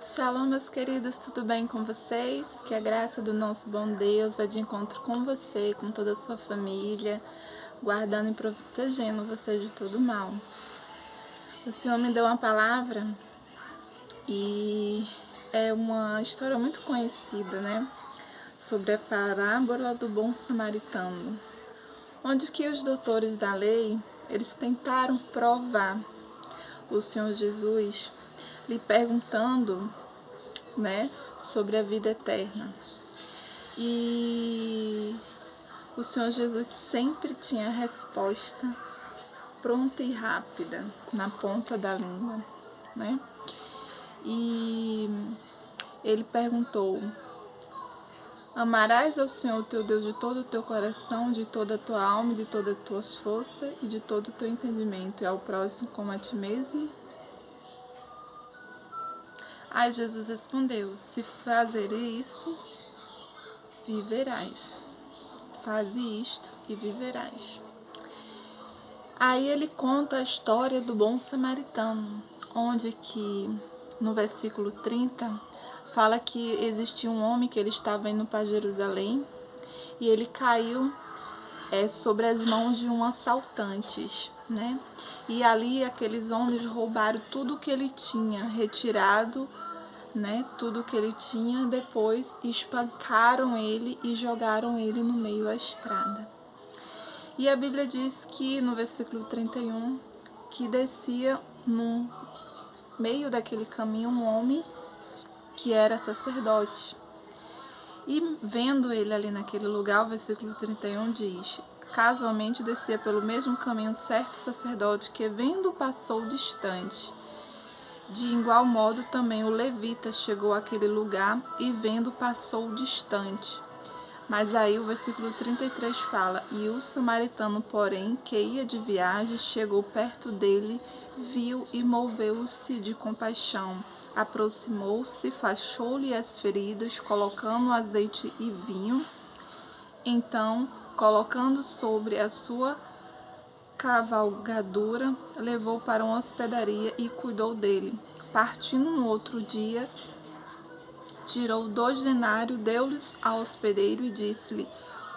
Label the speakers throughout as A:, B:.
A: Shalom, meus queridos, tudo bem com vocês? Que a graça do nosso bom Deus vá de encontro com você, com toda a sua família, guardando e protegendo você de todo mal. O Senhor me deu uma palavra e é uma história muito conhecida, né? Sobre a parábola do bom samaritano, onde que os doutores da lei, eles tentaram provar o Senhor Jesus, lhe perguntando, né, sobre a vida eterna. E o Senhor Jesus sempre tinha a resposta pronta e rápida, na ponta da língua, né? E ele perguntou: amarás ao Senhor teu Deus de todo o teu coração, de toda a tua alma, de todas as tuas forças e de todo o teu entendimento, e ao próximo como a ti mesmo? Aí Jesus respondeu: se fazer isso, viverás. Faze isto e viverás. Aí ele conta a história do bom samaritano, onde que no versículo 30 fala que existia um homem que ele estava indo para Jerusalém e ele caiu sobre as mãos de um assaltantes, né? E ali aqueles homens roubaram tudo que ele tinha, retirado, né, tudo que ele tinha, depois espancaram ele e jogaram ele no meio da estrada. E a Bíblia diz que no versículo 31, que descia no meio daquele caminho um homem que era sacerdote. E vendo ele ali naquele lugar, o versículo 31 diz: casualmente descia pelo mesmo caminho certo sacerdote que vendo passou distante. De igual modo também o levita chegou àquele lugar e vendo passou distante. Mas aí o versículo 33 fala: e o samaritano, porém, que ia de viagem, chegou perto dele, viu e moveu-se de compaixão. Aproximou-se, fachou-lhe as feridas, colocando azeite e vinho. Então, colocando sobre a sua cavalgadura, levou para uma hospedaria e cuidou dele. Partindo no outro dia, tirou 2 denários, deu-lhes ao hospedeiro e disse-lhe: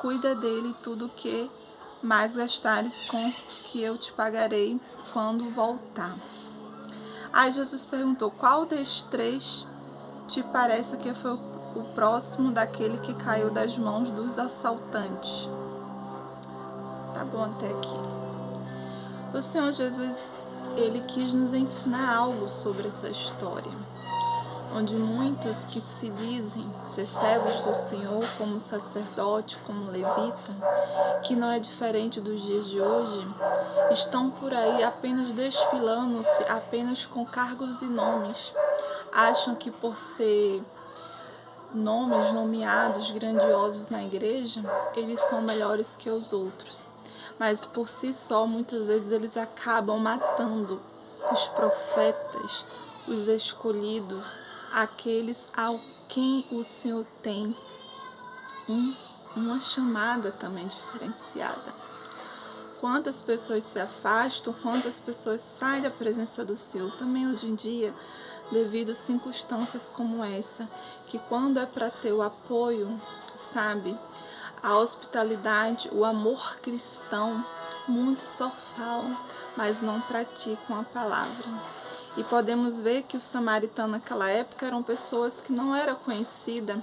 A: cuida dele, tudo que mais gastares com que eu te pagarei quando voltar. Aí Jesus perguntou: qual destes 3 te parece que foi o próximo daquele que caiu das mãos dos assaltantes? Tá bom até aqui. O Senhor Jesus, ele quis nos ensinar algo sobre essa história, onde muitos que se dizem ser servos do Senhor, como sacerdote, como levita, que não é diferente dos dias de hoje, estão por aí apenas desfilando-se apenas com cargos e nomes. Acham que por ser nomes nomeados grandiosos na igreja, eles são melhores que os outros. Mas por si só, muitas vezes eles acabam matando os profetas, os escolhidos, aqueles ao quem o Senhor tem uma chamada também diferenciada. Quantas pessoas se afastam, quantas pessoas saem da presença do Senhor também hoje em dia, devido a circunstâncias como essa, que quando é para ter o apoio, sabe, a hospitalidade, o amor cristão, muitos só falam, mas não praticam a palavra. E podemos ver que os samaritanos naquela época eram pessoas que não eram conhecidas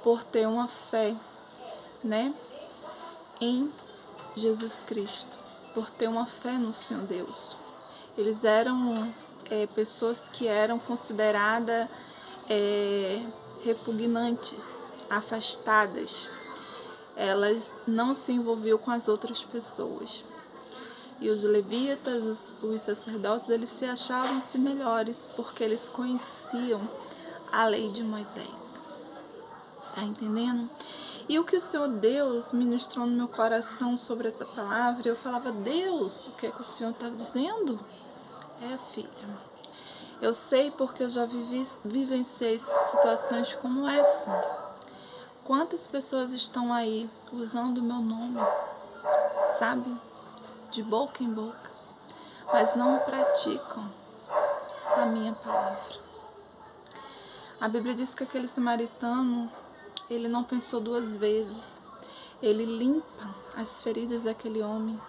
A: por ter uma fé, né, em Jesus Cristo, por ter uma fé no Senhor Deus. Eles eram pessoas que eram consideradas repugnantes, afastadas. Elas não se envolviam com as outras pessoas. E os levitas, os sacerdotes, eles se achavam-se melhores porque eles conheciam a lei de Moisés. Tá entendendo? E o que o Senhor Deus ministrou no meu coração sobre essa palavra, eu falava: Deus, o que é que o Senhor está dizendo? Filha, eu sei porque eu já vivenciei situações como essa. Quantas pessoas estão aí usando o meu nome, sabe? De boca em boca, mas não praticam a minha palavra. A Bíblia diz que aquele samaritano, ele não pensou duas vezes. Ele limpa as feridas daquele homem.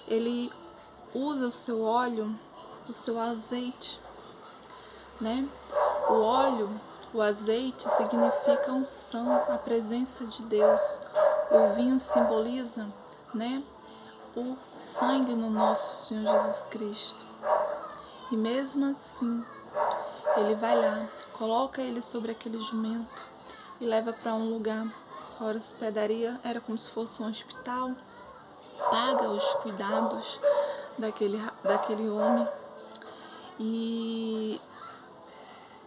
A: Ele usa o seu óleo, o seu azeite, né? O óleo, o azeite significa unção, a presença de Deus. O vinho simboliza, né, o sangue no nosso Senhor Jesus Cristo. E mesmo assim, ele vai lá, coloca ele sobre aquele jumento e leva para um lugar. A hospedaria era como se fosse um hospital, paga os cuidados daquele homem e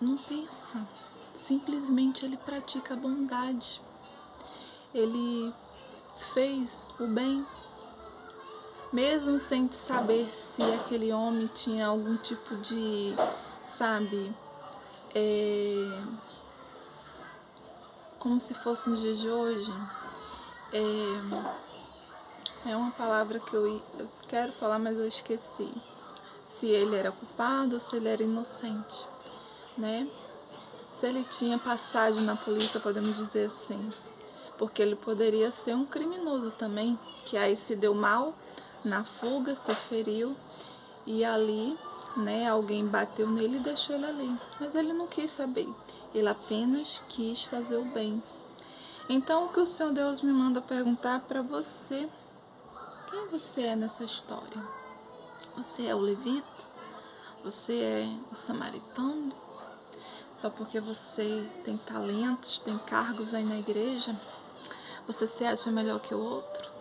A: não pensa, simplesmente ele pratica a bondade. Ele fez o bem, mesmo sem saber se aquele homem tinha algum tipo de, sabe, como se fosse no dia de hoje, é uma palavra que eu quero falar, mas eu esqueci. Se ele era culpado ou se ele era inocente, né? Se ele tinha passagem na polícia, podemos dizer assim, porque ele poderia ser um criminoso também, que aí se deu mal na fuga, se feriu e ali, né, alguém bateu nele e deixou ele ali. Mas ele não quis saber, ele apenas quis fazer o bem. Então, o que o Senhor Deus me manda perguntar para você: quem você é nessa história? Você é o levita? Você é o samaritano? Só porque você tem talentos, tem cargos aí na igreja, você se acha melhor que o outro?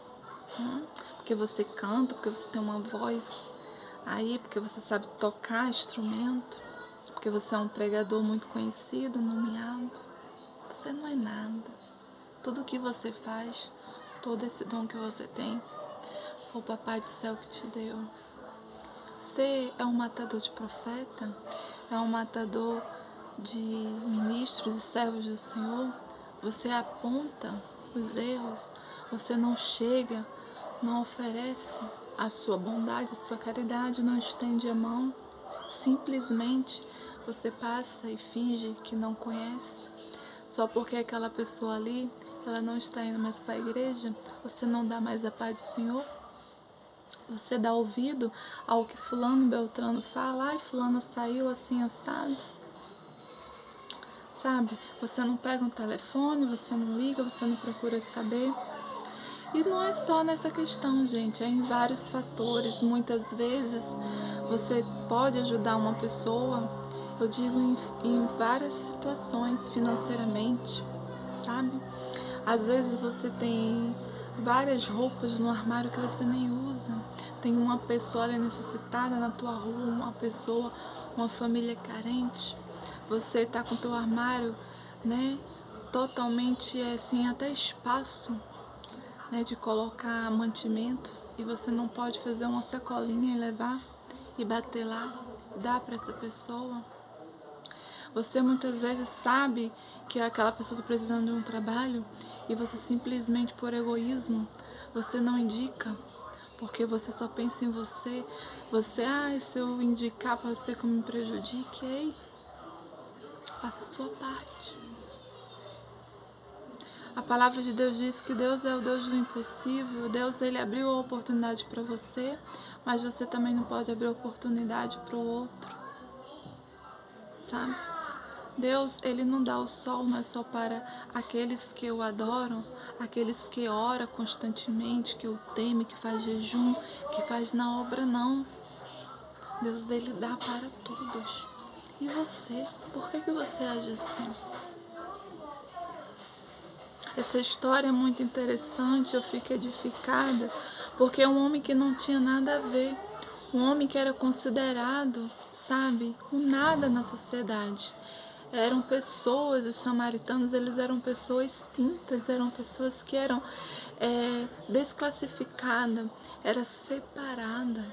A: Porque você canta, porque você tem uma voz aí, porque você sabe tocar instrumento, porque você é um pregador muito conhecido, nomeado. Você não é nada. Tudo que você faz, todo esse dom que você tem, foi o Papai do Céu que te deu. Você é um matador de profeta, é um matador de ministros e servos do Senhor. Você aponta os erros, você não chega, não oferece a sua bondade, a sua caridade, não estende a mão. Simplesmente você passa e finge que não conhece. Só porque aquela pessoa ali, ela não está indo mais para a igreja, você não dá mais a paz do Senhor. Você dá ouvido ao que fulano Beltrano fala, ai, fulano saiu assim assado. Sabe? Você não pega um telefone, você não liga, você não procura saber. E não é só nessa questão, gente, é em vários fatores. Muitas vezes você pode ajudar uma pessoa, eu digo em várias situações, financeiramente, sabe? Às vezes você tem várias roupas no armário que você nem usa. Tem uma pessoa ali necessitada na tua rua, uma pessoa, uma família carente. Você está com o teu armário, né, totalmente assim, até espaço, né, de colocar mantimentos, e você não pode fazer uma sacolinha e levar e bater lá, dar para essa pessoa. Você muitas vezes sabe que aquela pessoa está precisando de um trabalho e você simplesmente por egoísmo, você não indica, porque você só pensa em você. Você, se eu indicar pode ser que eu me prejudique, ei, faça a sua parte. A palavra de Deus diz que Deus é o Deus do impossível. Deus, ele abriu a oportunidade para você, mas você também não pode abrir a oportunidade para o outro, sabe? Deus, ele não dá o sol, mas só para aqueles que o adoram, aqueles que oram constantemente, que o temem, que faz jejum, que faz na obra, não. Deus, ele dá para todos. E você? Por que você age assim? Essa história é muito interessante, eu fico edificada, porque é um homem que não tinha nada a ver, um homem que era considerado, sabe, um nada na sociedade. Eram pessoas, os samaritanos, eles eram pessoas extintas, eram pessoas que eram desclassificadas, era separada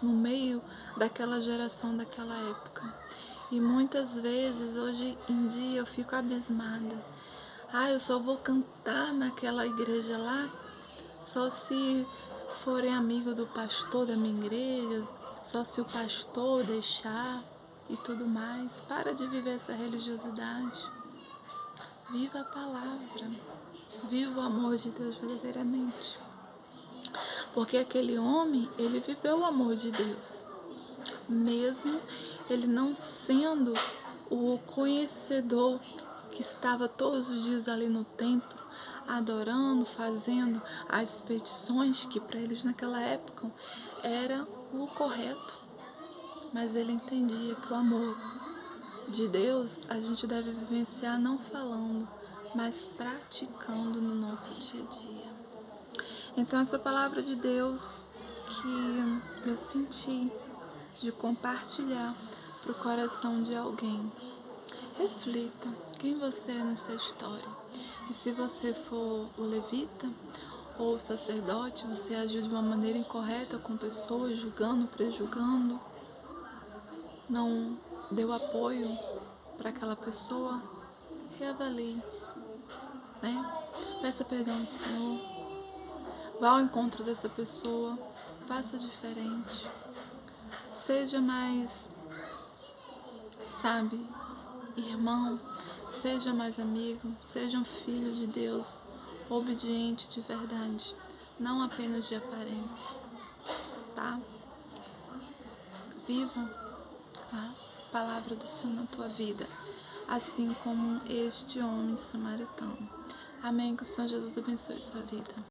A: no meio daquela geração, daquela época. E muitas vezes, hoje em dia, eu fico abismada. Eu só vou cantar naquela igreja lá, só se forem amigo do pastor da minha igreja, só se o pastor deixar. e tudo mais. Para de viver essa religiosidade. Viva a palavra. Viva o amor de Deus verdadeiramente. Porque aquele homem, ele viveu o amor de Deus. Mesmo ele não sendo o conhecedor que estava todos os dias ali no templo, adorando, fazendo as petições que para eles naquela época era o correto. Mas ele entendia que o amor de Deus a gente deve vivenciar não falando, mas praticando no nosso dia a dia. Então essa palavra de Deus que eu senti de compartilhar para o coração de alguém. Reflita quem você é nessa história. E se você for o levita ou o sacerdote, você agiu de uma maneira incorreta com pessoas, julgando, prejulgando, não deu apoio para aquela pessoa, reavalie, né? Peça perdão ao Senhor, vá ao encontro dessa pessoa, faça diferente, seja mais, sabe, irmão, seja mais amigo, seja um filho de Deus, obediente de verdade, não apenas de aparência, tá? Viva a palavra do Senhor na tua vida, assim como este homem samaritano. Amém. Que o Senhor Jesus abençoe sua vida.